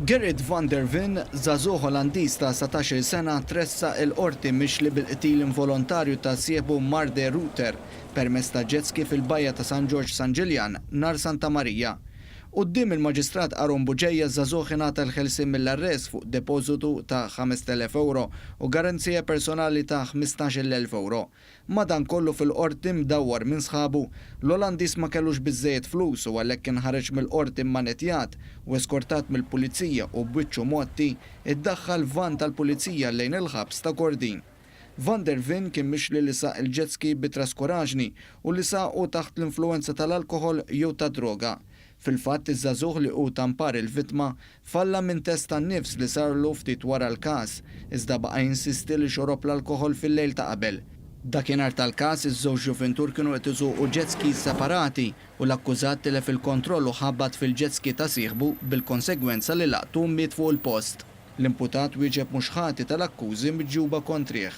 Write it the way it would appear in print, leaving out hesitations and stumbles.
Gerrit van der Veen, żagħżugħ Olandiż ta' 17 sena tressa l-qorti mixli bil-qtil involontarju ta' sieħbu Marde Ruter permezz ta' jet ski fil-bajja ta' San George San Ġiljan nhar Santa Marija. Quddiem il-Maġistrat Aron Buġejja żagħżugħ ingħata l-ħelsien mill-arrest fuq depożitu ta' 5,000 euro u garanzija personali ta' 15,000 euro. Madankollu fil-qorti mdawwar minn sħabu l-Olandiż ma kellux biżżejjed flus u għalhekk inħareġ mill-qorti mmanetjat u eskortat mill-pulizija u b'wiċċu motti iddaħħal van tal-pulizija lejn il-ħabs ta' Gordin. Van der Veen kien mixli li saq il-jet ski bitraskuraġni u li saqu taħt l-influenza tal-alkohol jew ta' droga. Fil-fatt iż-żagħżugħ li hu tampar il-vittma falla minn test tan-nifs li sarlu ftit wara l-każ, iżda baqa' jinsisti li xorob l-alkohol fil-lejl ta' qabel. Dakinhar tal-każ iż-żewġ ġuventur kienu qed iżuqu jet skis separati u l-akkużat tilef il-kontroll u ħabbat fil-jet ski ta' sieħbu bil-konsegwenza li laqtu miet fuq il-post. L-imputat wieġeb mhux ħati tal-akkużi miġġuba kontrih.